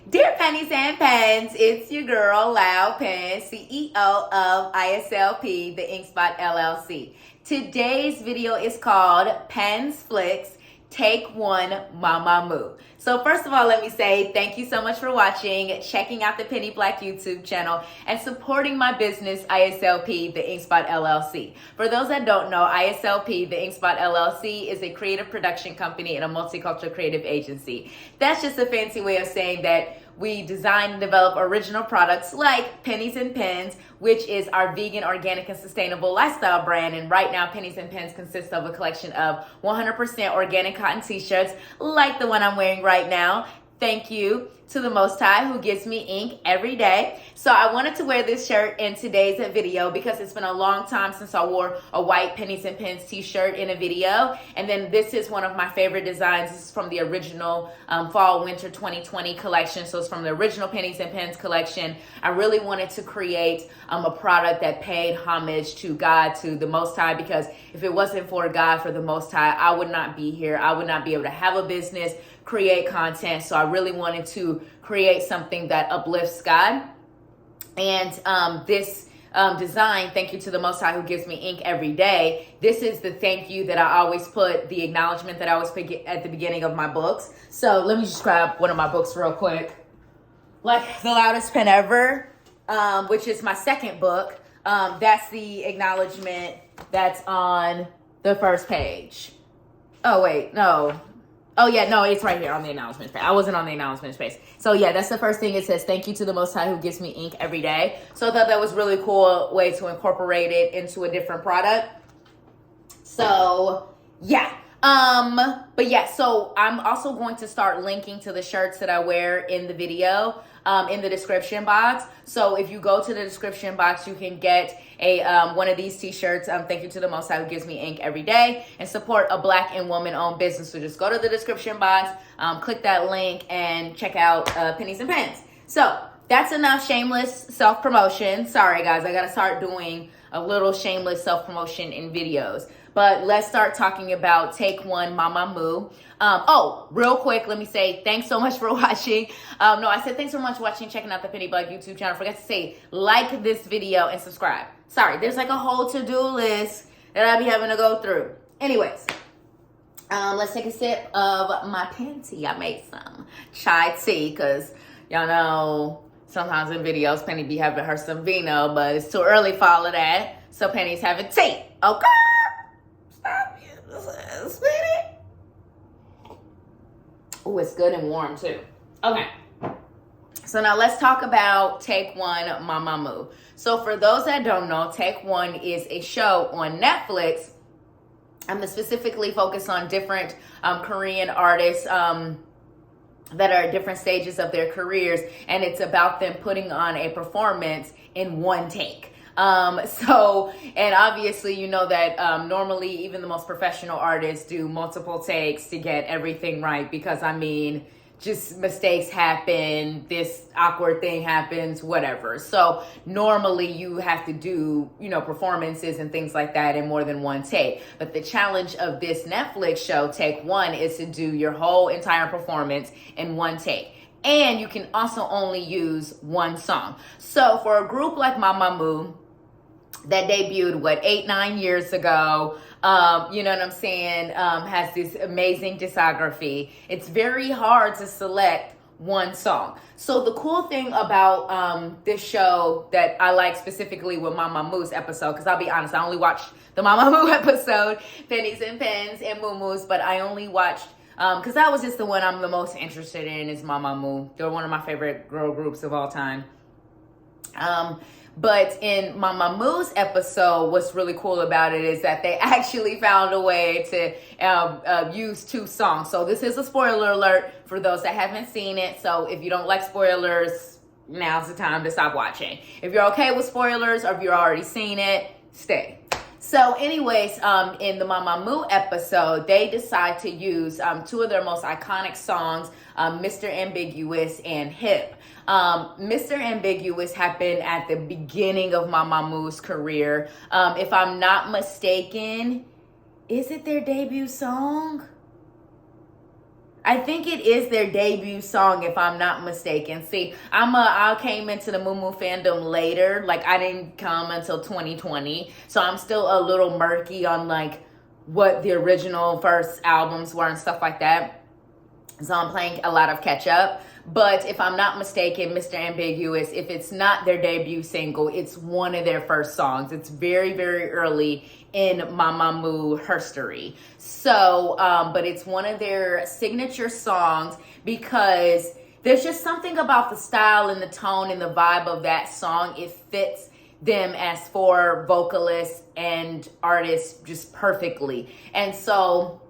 Dear Pennies and Pens, it's your girl, LoudPen, CEO of ISLP, the InkSpot LLC. Today's video is called Pens Flicks, Take One, Mamamoo. So first of all, let me say thank you so much for watching, checking out the Penny Black YouTube channel, and supporting my business, ISLP, the InkSpot LLC. For those that don't know, ISLP, the InkSpot LLC, is a creative production company and a multicultural creative agency. That's just a fancy way of saying that we design and develop original products like Pennies and Pens, which is our vegan, organic, and sustainable lifestyle brand. And right now, Pennies and Pens consists of a collection of 100% organic cotton t-shirts like the one I'm wearing right now. Thank you to the Most High who gives me ink every day. So I wanted to wear this shirt in today's video because it's been a long time since I wore a white Pennies and Pens t-shirt in a video. And then this is one of my favorite designs. This is from the original fall winter 2020 collection. So it's from the original Pennies and Pens collection. I really wanted to create a product that paid homage to God, to the Most High, because if it wasn't for God, for the Most High, I would not be here. I would not be able to have a business, create content. So I really wanted to create something that uplifts God. And this design, thank you to the Most High who gives me ink every day. This is the thank you that I always put, the acknowledgement that I always put at the beginning of my books. So let me just grab one of my books real quick. Like The Loudest Pen Ever, which is my second book. That's the acknowledgement that's on the first page. Oh, wait, no. Oh, yeah, no, it's right here on the announcements page. I wasn't on the announcements page. So, yeah, that's the first thing. It says, thank you to the Most High who gives me ink every day. So I thought that was really cool way to incorporate it into a different product. So, yeah. But yeah, so I'm also going to start linking to the shirts that I wear in the video in the description box. So if you go to the description box, you can get a one of these t-shirts. Thank you to the Most High who gives me ink every day, and support a Black and woman-owned business. So just go to the description box, click that link, and check out Pennies and Pens. So that's enough shameless self-promotion. Sorry, guys, I got to start doing a little shameless self-promotion in videos. But let's start talking about Take One, Mamamoo. Oh, real quick, let me say thanks so much for watching. No, I said thanks so much for watching, checking out the Penny Black YouTube channel. Forget to say like this video and subscribe. Sorry, there's like a whole to-do list that I be having to go through. Anyways, let's take a sip of my pen tea. I made some chai tea because y'all know sometimes in videos Penny be having her some vino, but it's too early for all of that. So Penny's having tea. Okay. Stop it. Spit it. Oh, it's good and warm too. Okay. So now let's talk about Take One, Mamamoo. So for those that don't know, Take One is a show on Netflix. I'm specifically focused on different Korean artists that are at different stages of their careers, and it's about them putting on a performance in one take. And obviously, you know that normally even the most professional artists do multiple takes to get everything right, because I mean, just mistakes happen, this awkward thing happens, whatever. So normally you have to do, you know, performances and things like that in more than one take. But the challenge of this Netflix show, Take One, is to do your whole entire performance in one take. And you can also only use one song. So for a group like Mamamoo that debuted, 8-9 years ago, you know what I'm saying, has this amazing discography, it's very hard to select one song. So the cool thing about this show that I like specifically with Mamamoo's episode, because I'll be honest, I only watched the Mamamoo episode, Pennies and Pens and Moomoo's, but I only watched because that was just the one I'm the most interested in, is Mamamoo. They're one of my favorite girl groups of all time. But in Mamamoo's episode, what's really cool about it is that they actually found a way to use two songs. So this is a spoiler alert for those that haven't seen it. So if you don't like spoilers, now's the time to stop watching. If you're okay with spoilers, or if you've already seen it, stay. So anyways, in the Mamamoo episode, they decide to use two of their most iconic songs, Mr. Ambiguous and Hip. Mr. Ambiguous happened at the beginning of Mamamoo's career. If I'm not mistaken, is it their debut song? I think it is their debut song, if I'm not mistaken. See, I came into the Mamamoo fandom later. Like, I didn't come until 2020, so I'm still a little murky on like what the original first albums were and stuff like that. So I'm playing a lot of catch up. But if I'm not mistaken, Mr. Ambiguous, if it's not their debut single, it's one of their first songs. It's very, very early in Mamamoo history. So, but it's one of their signature songs because there's just something about the style and the tone and the vibe of that song. It fits them as four vocalists and artists just perfectly. And so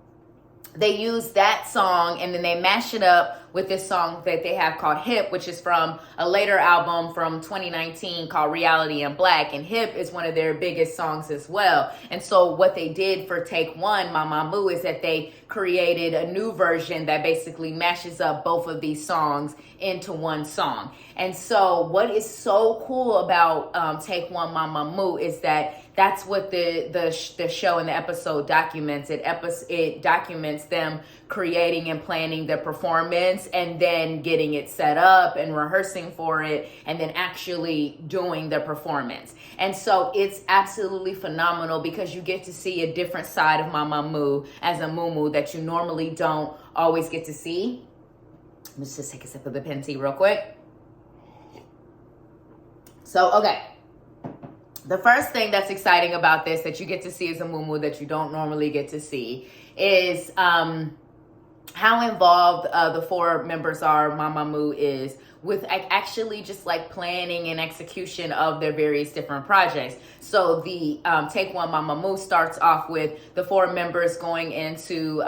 they use that song and then they mash it up with this song that they have called Hip, which is from a later album from 2019 called Reality in Black. And Hip is one of their biggest songs as well. And so what they did for Take One, Mamamoo, is that they created a new version that basically mashes up both of these songs into one song. And so what is so cool about Take One, Mamamoo is that that's what the show and the episode documents. It documents them creating and planning the performance and then getting it set up and rehearsing for it and then actually doing the performance. And so it's absolutely phenomenal because you get to see a different side of Mamamoo as a muumuu that you normally don't always get to see. Let's just take a sip of the pen tea real quick. So, okay. The first thing that's exciting about this that you get to see as a muumuu that you don't normally get to see is how involved the four members are, Mamamoo is, with actually just like planning and execution of their various different projects. So the Take One Mamamoo starts off with the four members going into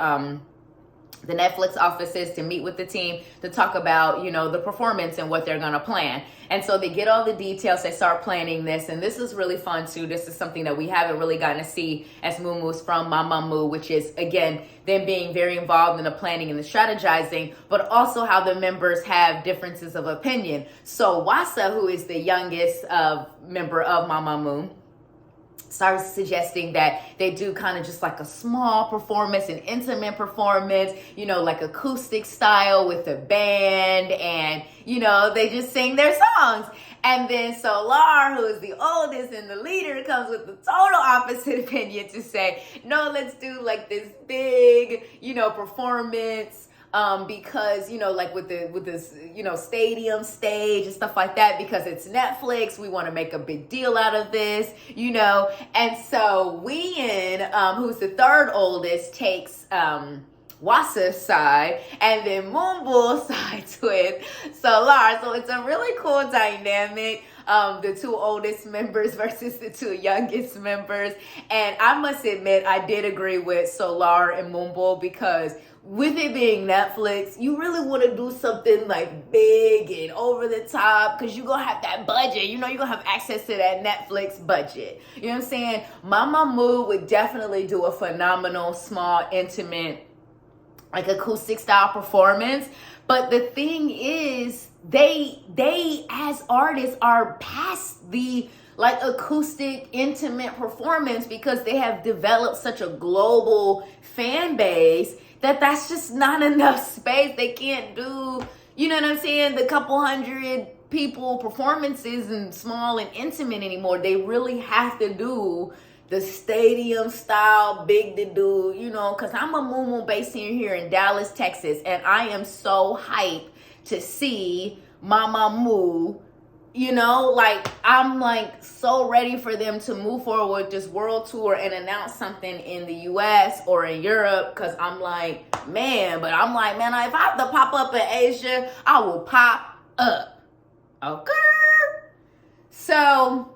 the Netflix offices to meet with the team to talk about, the performance and what they're going to plan. And so they get all the details, they start planning this, and this is really fun too. This is something that we haven't really gotten to see as muumuus from Mamamoo, which is, again, them being very involved in the planning and the strategizing, but also how the members have differences of opinion. So Wasa, who is the youngest member of Mamamoo, starts suggesting that they do kind of just like a small performance, an intimate performance, like acoustic style with a band, and, they just sing their songs. And then Solar, who is the oldest and the leader, comes with the total opposite opinion to say, no, let's do like this big, performance. Because, like with this, stadium stage and stuff like that, because it's Netflix, we want to make a big deal out of this, and so Ween, who's the third oldest, takes, Wasa's side, and then Moonbull sides with Solar. So it's a really cool dynamic. The two oldest members versus the two youngest members. And I must admit, I did agree with Solar and Moonbull because with it being Netflix, you really want to do something like big and over the top because you're going to have that budget. You're going to have access to that Netflix budget. You know what I'm saying? Mamamoo would definitely do a phenomenal, small, intimate, like acoustic style performance. But the thing is, they as artists are past the like acoustic intimate performance because they have developed such a global fan base that's just not enough space. They can't do, you know what I'm saying, the couple hundred people performances and small and intimate anymore. They really have to do the stadium style, big to do, because I'm a muumuu based here in Dallas, Texas, and I am so hyped to see Mamamoo, I'm like so ready for them to move forward with this world tour and announce something in the US or in Europe, because I'm like, man, if I have to pop up in Asia, I will pop up. Okay. So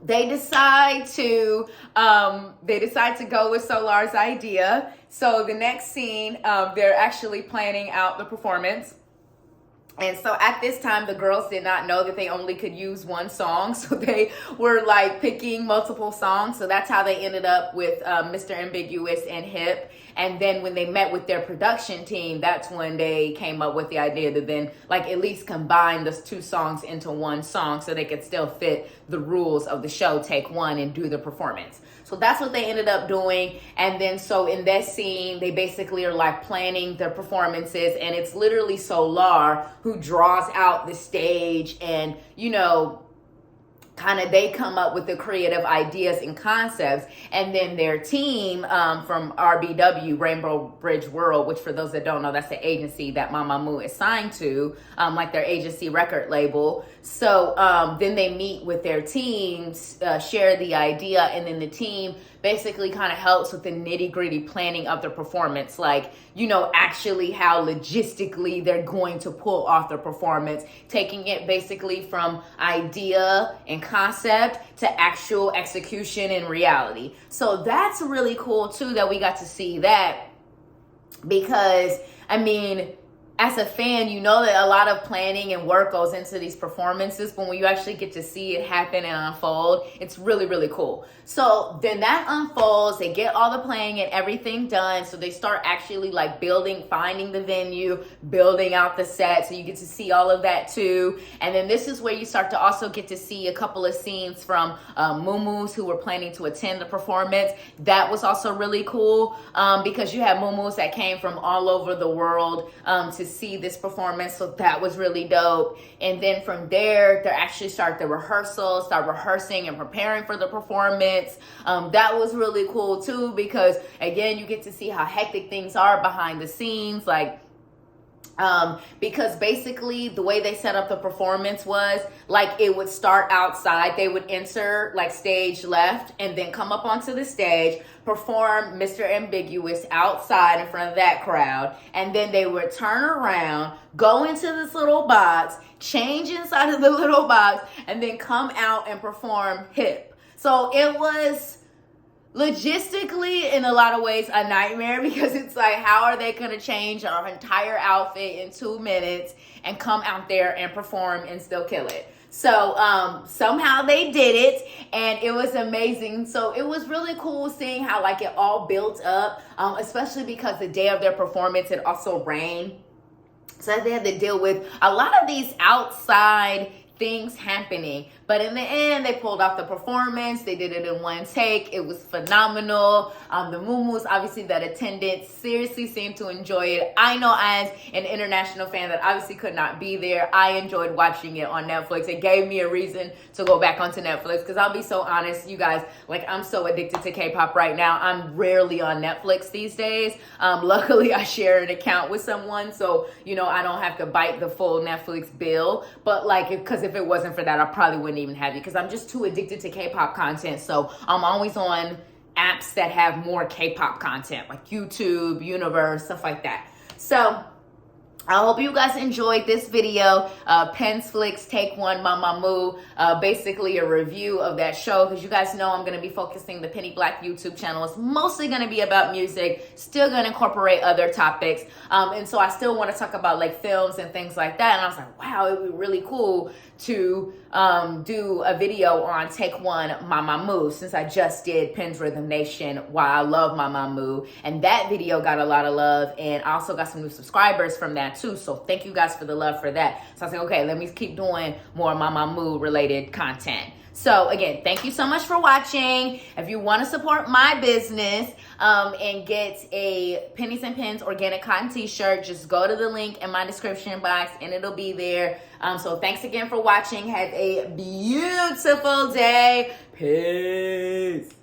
they decide to go with Solar's idea. So the next scene, they're actually planning out the performance. And so at this time, the girls did not know that they only could use one song. So they were like picking multiple songs. So that's how they ended up with Mr. Ambiguous and Hip. And then when they met with their production team, that's when they came up with the idea to then like at least combine those two songs into one song so they could still fit the rules of the show Take One and do the performance. So that's what they ended up doing. And then so in that scene, they basically are like planning their performances, and it's literally Solar who draws out the stage, and kind of they come up with the creative ideas and concepts, and then their team from RBW, Rainbow Bridge World, which for those that don't know, that's the agency that Mamamoo is signed to, like their agency record label. So then they meet with their teams, share the idea, and then the team basically kind of helps with the nitty-gritty planning of the performance, like actually how logistically they're going to pull off the performance, taking it basically from idea and concept to actual execution and reality. So that's really cool too, that we got to see that, because as a fan, you know that a lot of planning and work goes into these performances, but when you actually get to see it happen and unfold, it's really, really cool. So then that unfolds, they get all the planning and everything done, so they start actually like finding the venue, building out the set, so you get to see all of that too. And then this is where you start to also get to see a couple of scenes from Muumuus who were planning to attend the performance. That was also really cool, because you have Muumuus that came from all over the world to see this performance, so that was really dope. And then from there, they actually start the rehearsal, start rehearsing and preparing for the performance. That was really cool too, because again, you get to see how hectic things are behind the scenes, because basically the way they set up the performance was like it would start outside. They would enter like stage left and then come up onto the stage, perform Mr. Ambiguous outside in front of that crowd, and then they would turn around, go into this little box, change inside of the little box, and then come out and perform Hip. So it was logistically in a lot of ways a nightmare, because it's like, how are they going to change our entire outfit in 2 minutes and come out there and perform and still kill it? So somehow they did it, and it was amazing. So it was really cool seeing how like it all built up, especially because the day of their performance it also rained, so they had to deal with a lot of these outside things happening. But in the end, they pulled off the performance. They did it in one take. It was phenomenal. The Muumuus, obviously, that attended seriously seemed to enjoy it. I know, as an international fan that obviously could not be there, I enjoyed watching it on Netflix. It gave me a reason to go back onto Netflix, because I'll be so honest, you guys, like, I'm so addicted to K-pop right now. I'm rarely on Netflix these days. Luckily, I share an account with someone, so, I don't have to bite the full Netflix bill. But, because if it wasn't for that, I probably wouldn't even have it, because I'm just too addicted to K-pop content. So I'm always on apps that have more K-pop content, like YouTube, Universe, stuff like that. So I hope you guys enjoyed this video, Pens Flicks Take One Mamamoo, basically a review of that show, because you guys know I'm going to be focusing the Penny Black YouTube channel. It's mostly going to be about music, still going to incorporate other topics, and so I still want to talk about like films and things like that. And I was like, wow, it would be really cool to do a video on Take One Mamamoo, since I just did Pens Rhythm Nation, Why I Love Mamamoo, and that video got a lot of love, and I also got some new subscribers from that too, so thank you guys for the love for that. So I was like, okay, let me keep doing more Mamamoo related content. So again, thank you so much for watching. If you want to support my business and get a Pennies and Pens organic cotton t-shirt, just go to the link in my description box and it'll be there. So thanks again for watching. Have a beautiful day. Peace.